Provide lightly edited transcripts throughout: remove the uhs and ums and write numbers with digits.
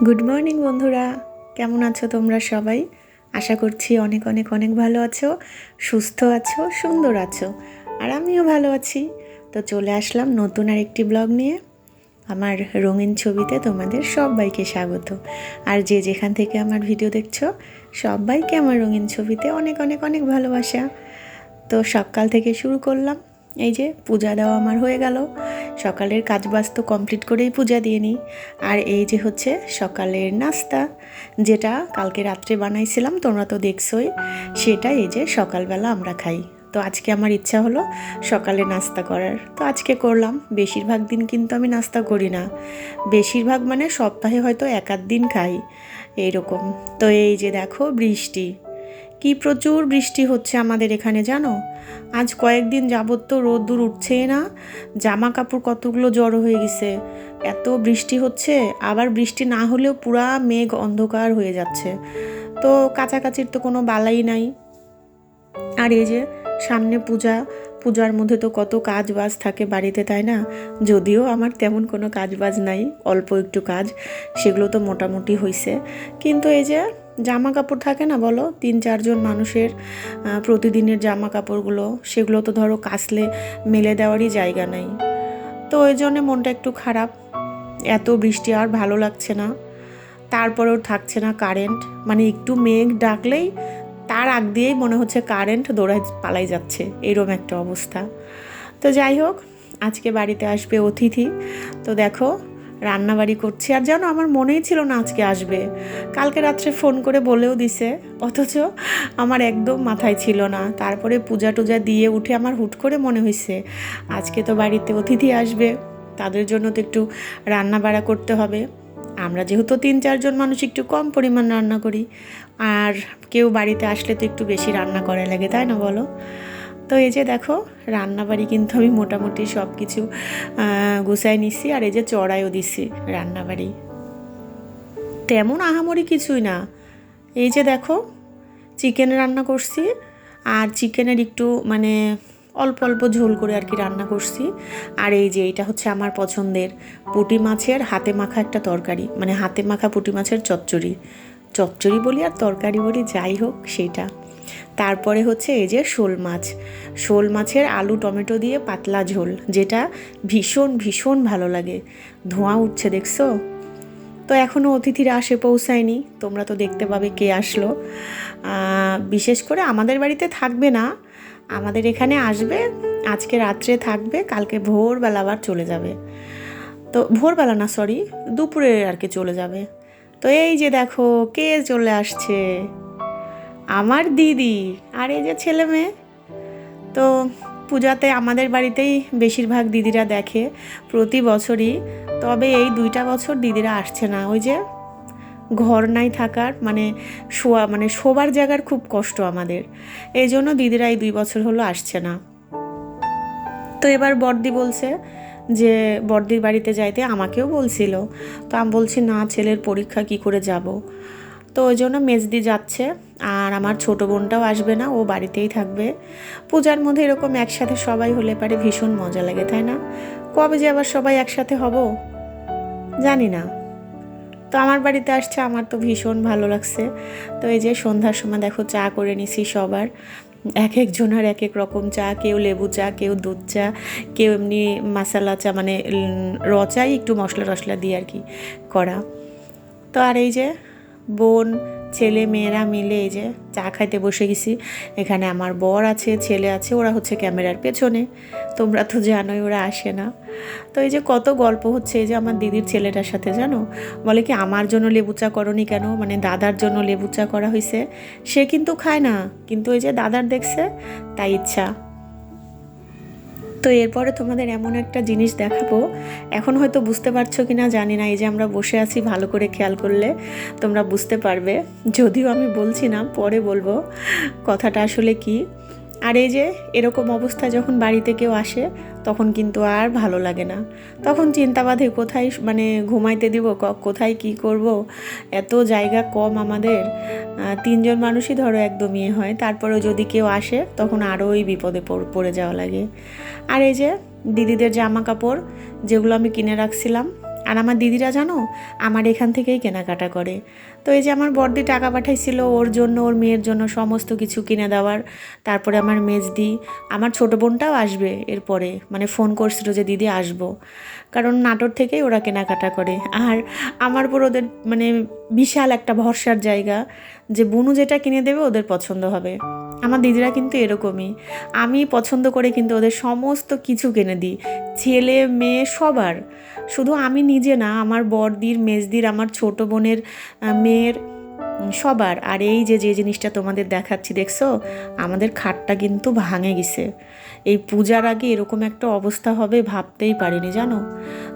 Good morning বন্ধুরা, কেমন আছো তোমরা সবাই? আশা করছি অনেক অনেক অনেক ভালো আছো, সুস্থ আছো, সুন্দর আছো। আর আমিও ভালো আছি। তো চলে আসলাম নতুন আরেকটি ব্লগ নিয়ে। আমার রঙিন ছবিতে তোমাদের সবাইকে স্বাগত। আর যে যেখান থেকে আমার ভিডিও দেখছো, সবাইকে আমার রঙিন ছবিতে অনেক অনেক অনেক ভালোবাসা। তো সকাল থেকে শুরু করলাম। এই যে পূজা দেওয়া আমার হয়ে গেল। সকালের কাজবাজ তো কমপ্লিট করেই পূজা দিয়ে নিই। আর এই যে হচ্ছে সকালের নাস্তা, যেটা কালকে রাত্রে বানাইছিলাম, তোমরা তো দেখছোই। সেটা এই যে সকালবেলা আমরা খাই। তো আজকে আমার ইচ্ছা হলো সকালে নাস্তা করার, তো আজকে করলাম। বেশিরভাগ দিন কিন্তু আমি নাস্তা করি না, বেশিরভাগ মানে সপ্তাহে হয়তো এক আধ দিন খাই এইরকম। তো এই যে দেখো বৃষ্টি, কি প্রচুর বৃষ্টি হচ্ছে আমাদের এখানে, জানো। আজ কয়েকদিন যাবত তো রোদ্দুর উঠছেই না। জামা কাপড় কতগুলো জড়ো হয়ে গেছে, এত বৃষ্টি হচ্ছে। আবার বৃষ্টি না হলেও পুরা মেঘ অন্ধকার হয়ে যাচ্ছে। তো কাছাকাছির তো কোনো বালাই নাই। আর এই যে সামনে পূজা, পূজার মধ্যে তো কত কাজ বাজ থাকে বাড়িতে, তাই না? যদিও আমার তেমন কোনো কাজ বাজ নাই, অল্প একটু কাজ, সেগুলো তো মোটামুটি হয়েছে। কিন্তু এই যে জামা কাপড় থাকে না, বলো, 3-4 জন মানুষের প্রতিদিনের জামা কাপড়গুলো, সেগুলো তো ধরো কাচলে মেলে দেওয়ারই জায়গা নাই। তো ওই জন্যে মনটা একটু খারাপ। এত বৃষ্টি আর ভালো লাগছে না। তারপরেও থাকছে না কারেন্ট, মানে একটু মেঘ ডাকলেই তার আগ দিয়েই মনে হচ্ছে কারেন্ট দৌড়ায় পালাই যাচ্ছে, এরকম একটা অবস্থা। তো যাই হোক, আজকে বাড়িতে আসবে অতিথি। তো দেখো রান্নাবাড়ি করছি। আর জানো, আমার মনেই ছিল না আজকে আসবে। কালকে রাত্রে ফোন করে বলেও দিছে, অথচ আমার একদম মাথায় ছিল না। তারপরে পূজা টুজা দিয়ে উঠে আমার হুট করে মনে হয়েছে আজকে তো বাড়িতে অতিথি আসবে, তাদের জন্য তো একটু রান্না বাড়া করতে হবে। আমরা যেহেতু 3-4 জন মানুষ, একটু কম পরিমাণ রান্না করি। আর কেউ বাড়িতে আসলে তো একটু বেশি রান্না করা লাগে, তাই না বলো? তো এই যে দেখো রান্নাবাড়ি কিন্তু আমি মোটামুটি সব কিছু গুছাই নিছি। আর এই যে চড়াইও দিছি রান্নাবাড়ি, তেমন আহামরি কিছুই না। এই যে দেখো চিকেন রান্না করছি, আর চিকেনের একটু মানে অল্প অল্প ঝোল করে আর কি রান্না করছি। আর এই যে এটা হচ্ছে আমার পছন্দের পুঁটি মাছের হাতে মাখা একটা তরকারি, মানে হাতে মাখা পুঁটি মাছের চচ্চড়ি। চচ্চড়ি বলি আর তরকারি বলি, যাই হোক সেটা। তারপরে হচ্ছে এই যে শোল মাছ, শোল মাছের আলু টমেটো দিয়ে পাতলা ঝোল, যেটা ভীষণ ভীষণ ভালো লাগে। ধোঁয়া উঠছে দেখছো? তো এখনও অতিথিরা আসে পৌঁছায়নি, তোমরা তো দেখতে পাবে কে আসলো। বিশেষ করে আমাদের বাড়িতে থাকবে না, আমাদের এখানে আসবে, আজকে রাত্রে থাকবে, কালকে ভোরবেলা আবার চলে যাবে। তো ভোরবেলা না, সরি, দুপুরে আর কি চলে যাবে। তো এই যে দেখো কে চলে আসছে, আমার দিদি। আর এই যে ছেলে মেয়ে। তো পূজাতে আমাদের বাড়িতেই বেশিরভাগ দিদিরা দেখে প্রতি বছরই। তবে এই 2টা বছর দিদিরা আসছে না, ওই যে ঘর নাই থাকার, মানে শোবার জায়গার খুব কষ্ট আমাদের, এই জন্য দিদিরা এই 2 বছর হলো আসছে না। তো এবার বড়দি বলছে যে বড়দির বাড়িতে যাইতে, আমাকেও বলছিল। তো আমি বলছি না, ছেলের পরীক্ষা কি করে যাব। তো ওই জন্য মেজদি যাচ্ছে, আর আমার ছোট বোনটাও আসবে না, ও বাড়িতেই থাকবে। পূজার মধ্যে এরকম একসাথে সবাই হলে পারে ভীষণ মজা লাগে, তাই না? কবে যে আবার সবাই একসাথে হব জানি না। তো আমার বাড়িতে আসছে, আমার তো ভীষণ ভালো লাগছে। তো এই যে সন্ধ্যার সময় দেখো চা করে নিছি সবার, এক একজনের এক এক রকম চা, কেউ লেবু চা, কেউ দুধ চা, কেউ এমনি মশলা চা, মানে র চাই একটু মশলা টশলা দিয়ে আর কি করা। তো আর এই যে বোন ছেলে মেয়েরা মিলে এই যে চা খাইতে বসে গেছি। এখানে আমার বর আছে, ছেলে আছে, ওরা হচ্ছে ক্যামেরার পেছনে, তোমরা তো জানোই ওরা আসে না। তো এই যে কত গল্প হচ্ছে, এই যে আমার দিদির ছেলেটার সাথে, জানো, বলে কি আমার জন্য লেবু চা করনি কেন, মানে দাদার জন্য লেবু চা করা হয়েছে। সে কিন্তু খায় না, কিন্তু ওই যে দাদার দেখছে তাই ইচ্ছা। তো এরপরে তোমাদের এমন একটা জিনিস দেখাবো, এখন হয়তো বুঝতে পারছো কি না জানি না। এই যে আমরা বসে আছি, ভালো করে খেয়াল করলে তোমরা বুঝতে পারবে, যদিও আমি বলছি না, পরে বলবো কথাটা আসলে কি। আর এই যে এরকম অবস্থা যখন বাড়িতে কেউ আসে, তখন কিন্তু আর ভালো লাগে না। তখন চিন্তা বাঁধে কোথায় মানে ঘুমাইতে দিব, কোথায় কি করব। এত জায়গা কম আমাদের, 3 জন মানুষই ধরো একদমই হয়, তারপরেও যদি কেউ আসে তখন আরোই বিপদে পড়ে যাওয়া লাগে। আর এই যে দিদিদের জামা কাপড় যেগুলো আমি কিনে রাখছিলাম, আর আমার দিদিরা জানো আমার এখান থেকেই কেনাকাটা করে। তো এই যে আমার বড়দি টাকা পাঠাইছিল ওর জন্য, ওর মেয়ের জন্য সমস্ত কিছু কিনে দেওয়ার। তারপরে আমার মেজদি, আমার ছোটো বোনটাও আসবে এরপরে, মানে ফোন করছিল যে দিদি আসবো, কারণ নাটোর থেকেই ওরা কেনাকাটা করে। আর আমার উপর ওদের মানে বিশাল একটা ভরসার জায়গা যে বুনু যেটা কিনে দেবে ওদের পছন্দ হবে। আমার দিদিরা কিন্তু এরকমই, আমি পছন্দ করে কিন্তু ওদের সমস্ত কিছু কিনে দিই, ছেলে মেয়ে সবার। শুধু আমি নিজে না, আমার বড়দির, মেজদির, আমার ছোট বোনের মেয়ের, সবার। আর এই যে যে জিনিসটা তোমাদের দেখাচ্ছি দেখছো, আমাদের খাটটা কিন্তু ভাঙে গেছে। এই পূজার আগে এরকম একটা অবস্থা হবে ভাবতেই পারিনি জানো।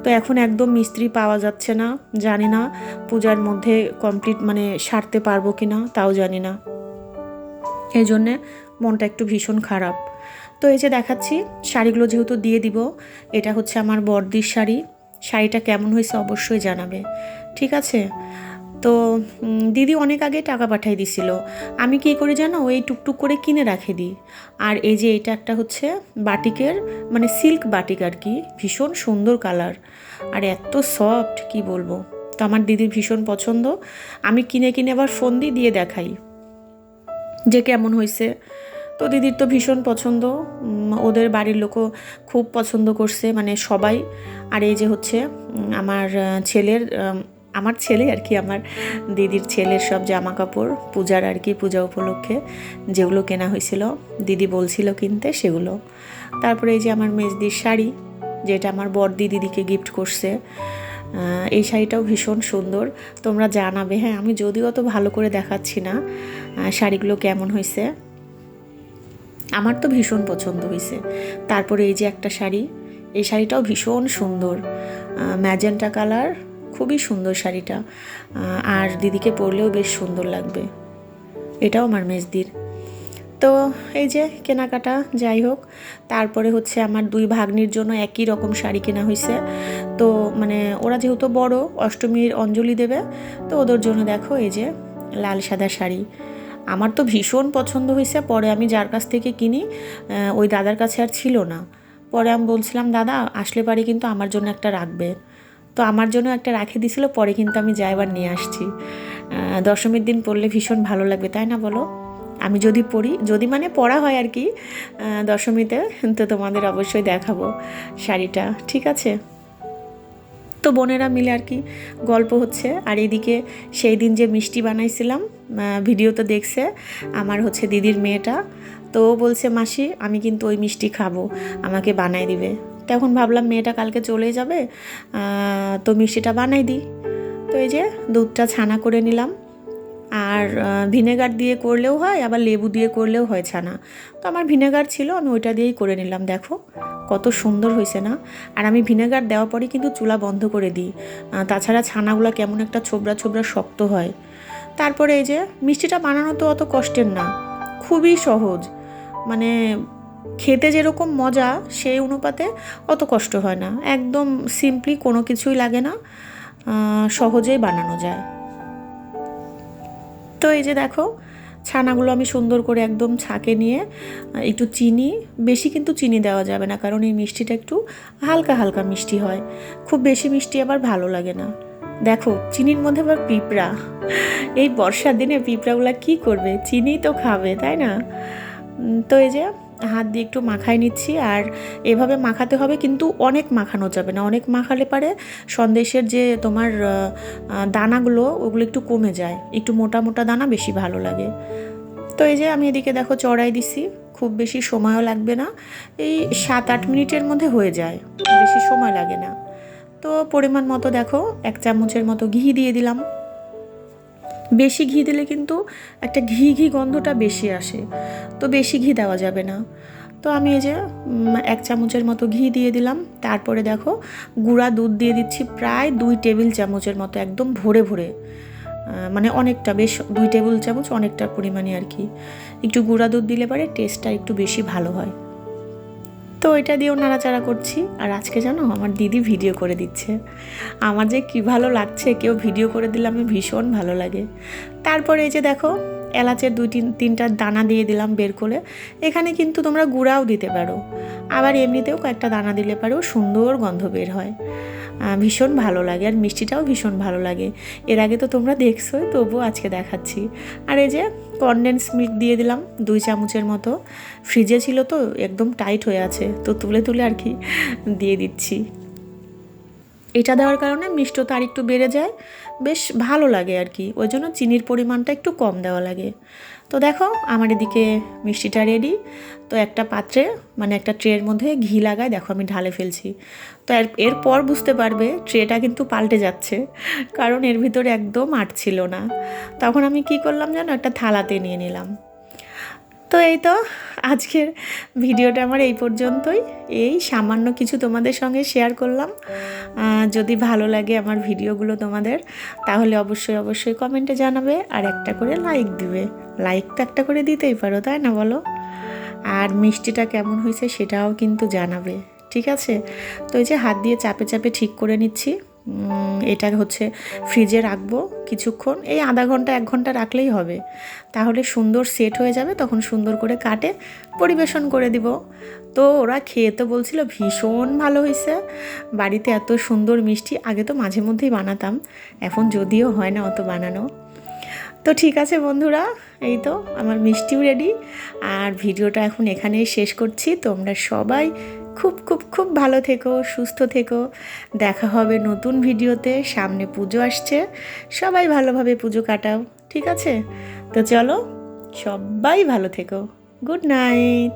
তো এখন একদম মিস্ত্রি পাওয়া যাচ্ছে না, জানি না পূজার মধ্যে কমপ্লিট মানে সারতে পারবো কি না তাও জানি না, এই জন্যে মনটা একটু ভীষণ খারাপ। তো এই যে দেখাচ্ছি শাড়িগুলো যেহেতু দিয়ে দিব, এটা হচ্ছে আমার বড়দির শাড়ি। শাড়িটা কেমন হয়েছে অবশ্যই জানাবে, ঠিক আছে? তো দিদি অনেক আগে টাকা পাঠাই দিছিল, আমি কী করি জানো, ওই টুকটুক করে কিনে রাখে দিই। আর এই যে এটা একটা হচ্ছে বাটিকের, মানে সিল্ক বাটিক আর কি, ভীষণ সুন্দর কালার আর এত সফট কি বলবো। তো আমার দিদির ভীষণ পছন্দ, আমি কিনে কিনে আবার ফোন দিয়ে দেখাই যে কেমন হয়েছে। তো দিদির তো ভীষণ পছন্দ, ওদের বাড়ির লোকও খুব পছন্দ করছে, মানে সবাই। আর এই যে হচ্ছে আমার ছেলের, আমার ছেলে আর কি, আমার দিদির ছেলের সব জামা কাপড় পূজার আর কি, পূজা উপলক্ষে যেগুলো কেনা হয়েছিল, দিদি বলছিল কিনতে সেগুলো। তারপরে এই যে আমার মেজদির শাড়ি, যেটা আমার বড়দি দিদিকে গিফট করছে, এই শাড়িটাও ভীষণ সুন্দর। তোমরা জানাবে, হ্যাঁ আমি যদিও অত ভালো করে দেখাচ্ছি না শাড়িগুলো কেমন হয়েছে, আমার তো ভীষণ পছন্দ হয়েছে। তারপরে এই যে একটা শাড়ি, এই শাড়িটাও ভীষণ সুন্দর, ম্যাজেন্টা কালার, খুবই সুন্দর শাড়িটা, আর দিদিকে পরলেও বেশ সুন্দর লাগবে। এটাও আমার মেজদির। তো এই যে কেনাকাটা যাই হোক, তারপরে হচ্ছে আমার দুই ভাগ্নির জন্য একই রকম শাড়ি কেনা হয়েছে। তো মানে ওরা যেহেতু বড়, অষ্টমীর অঞ্জলি দেবে, তো ওদের জন্য দেখো এই যে লাল সাদা শাড়ি, আমার তো ভীষণ পছন্দ হয়েছে। পরে আমি যার কাছ থেকে কিনি ওই দাদার কাছে আর ছিল না, পরে আমি বলছিলাম দাদা আসলে পারে কিন্তু আমার জন্য একটা রাখবে, তো আমার জন্য একটা রাখে দিছিল, পরে কিন্তু আমি যাইবার নিয়ে আসছি। দশমীর দিন পরলে ভীষণ ভালো লাগবে তাই না বলো? আমি যদি পড়ি, যদি মানে পড়া হয় আর কি দশমীতে, তো তোমাদের অবশ্যই দেখাবো শাড়িটা, ঠিক আছে? তো বোনেরা মিলে আর কি গল্প হচ্ছে। আর এদিকে সেই দিন যে মিষ্টি বানাইছিলাম, ভিডিও তো দেখছে আমার হচ্ছে দিদির মেয়েটা, তো ও বলছে মাসি আমি কিন্তু ওই মিষ্টি খাবো, আমাকে বানাই দিবে। তখন ভাবলাম মেয়েটা কালকে চলে যাবে, তো মিষ্টিটা বানাই দিই। তো এই যে দুধটা ছানা করে নিলাম, আর ভিনেগার দিয়ে করলেও হয়, আবার লেবু দিয়ে করলেও হয় ছানা। তো আমার ভিনেগার ছিল, আমি ওইটা দিয়েই করে নিলাম। দেখো কত সুন্দর হয়েছে না? আর আমি ভিনেগার দেওয়ার পরে কিন্তু চুলা বন্ধ করে দিই, তাছাড়া ছানাগুলো কেমন একটা ছোবড়া ছোবড়া শক্ত হয়। তারপরে এই যে মিষ্টিটা বানানো তো অত কষ্টের না, খুবই সহজ, মানে খেতে যেরকম মজা সেই অনুপাতে অত কষ্ট হয় না, একদম সিম্পলি, কোনো কিছুই লাগে না, সহজেই বানানো যায়। তো এই যে দেখো ছানাগুলো আমি সুন্দর করে একদম ছাঁকে নিয়ে, একটু চিনি, বেশি কিন্তু চিনি দেওয়া যাবে না, কারণ এই মিষ্টিটা একটু হালকা হালকা মিষ্টি হয়, খুব বেশি মিষ্টি আবার ভালো লাগে না। দেখো চিনির মধ্যে আবার পিঁপড়া, এই বর্ষার দিনে পিঁপড়াগুলো কি করবে, চিনি তো খাবে তাই না? তো এই যে হাত দিয়ে একটু মাখাই নিচ্ছি, আর এভাবে মাখাতে হবে, কিন্তু অনেক মাখানো যাবে না, অনেক মাখালে পারে সন্দেশের যে তোমার দানাগুলো ওগুলো একটু কমে যায়, একটু মোটা মোটা দানা বেশি ভালো লাগে। তো এই যে আমি এদিকে দেখো চড়াই দিছি, খুব বেশি সময়ও লাগবে না, এই 7-8 মিনিটের মধ্যে হয়ে যায়, বেশি সময় লাগে না। তো পরিমাণ মতো দেখো 1 চামচের মতো ঘি দিয়ে দিলাম। বেশি ঘি দিলে কিন্তু একটা ঘি ঘি গন্ধটা বেশি আসে, তো বেশি ঘি দেওয়া যাবে না। তো আমি এই যে 1 চামচের মতো ঘি দিয়ে দিলাম। তারপরে দেখো গুঁড়া দুধ দিয়ে দিচ্ছি প্রায় 2 টেবিল চামচের মতো, একদম ভরে ভরে, মানে অনেকটা, বেশ 2 টেবিল চামচ অনেকটা পরিমাণে আর কি। একটু গুঁড়া দুধ দিলে পরে টেস্টটা একটু বেশি ভালো হয়। তো এটা দিয়েও নাড়াচাড়া করছি। আর আজকে জানো আমার দিদি ভিডিও করে দিচ্ছে, আমার যে কী ভালো লাগছে, কেউ ভিডিও করে দিলে আমি ভীষণ ভালো লাগে। তারপরে এই যে দেখো এলাচের 2-3টা দানা দিয়ে দিলাম বের করে, এখানে কিন্তু তোমরা গুঁড়াও দিতে পারো, আবার এমনিতেও কয়েকটা দানা দিলে পারেও সুন্দর গন্ধ বের হয়। ভীষণ ভালো লাগে, আর মিষ্টিটাও ভীষণ ভালো লাগে। এর আগে তো তোমরা দেখছোই, তবুও আজকে দেখাচ্ছি। আর এই যে কনডেন্স মিল্ক দিয়ে দিলাম 2 চামচের মতো। ফ্রিজে ছিল তো একদম টাইট হয়ে আছে, তো তুলে তুলে আর কি দিয়ে দিচ্ছি। এটা দেওয়ার কারণে মিষ্টতা আর একটু বেড়ে যায়, বেশ ভালো লাগে আর কি, ওই জন্য চিনির পরিমাণটা একটু কম দেওয়া লাগে। তো দেখো আমার এদিকে মিষ্টিটা রেডি। তো একটা পাত্রে মানে একটা ট্রের মধ্যে ঘি লাগায় দেখো আমি ঢালে ফেলছি। তো এরপর বুঝতে পারবে ট্রেটা কিন্তু পাল্টে যাচ্ছে, কারণ এর ভিতরে একদম আটছিল না। তখন আমি কি করলাম জানো, একটা থালাতে নিয়ে নিলাম। তো এই তো আজকের ভিডিওটা আমার এই পর্যন্তই। এই সামান্য কিছু তোমাদের সঙ্গে শেয়ার করলাম। যদি ভালো লাগে আমার ভিডিওগুলো তোমাদের, তাহলে অবশ্যই অবশ্যই কমেন্টে জানাবে, আর একটা করে লাইক দিবে। লাইক তো একটা করে দিতেই পারো, তাই না বলো? আর মিষ্টিটা কেমন হয়েছে সেটাও কিন্তু জানাবে, ঠিক আছে? তো এই যে হাত দিয়ে চাপে চাপে ঠিক করে নিচ্ছি। এটা হচ্ছে ফ্রিজে রাখবো কিছুক্ষণ, এই আধা ঘন্টা 1 ঘন্টা রাখলেই হবে, তাহলে সুন্দর সেট হয়ে যাবে। তখন সুন্দর করে কাটে পরিবেশন করে দিব। তো ওরা খেয়ে তো বলছিল ভীষণ ভালো হয়েছে। বাড়িতে এত সুন্দর মিষ্টি আগে তো মাঝে মধ্যেই বানাতাম, এখন যদিও হয় না অত বানানো। তো ঠিক আছে বন্ধুরা, এই তো আমার মিষ্টিও রেডি। আর ভিডিওটা এখন এখানেই শেষ করছি। তোমরা সবাই খুব খুব খুব ভালো থেকো, সুস্থ থেকো। দেখা হবে নতুন ভিডিওতে। সামনে পুজো আসছে, সবাই ভালোভাবে পুজো কাটাও, ঠিক আছে? তো চলো, সবাই ভালো থেকো। Good night.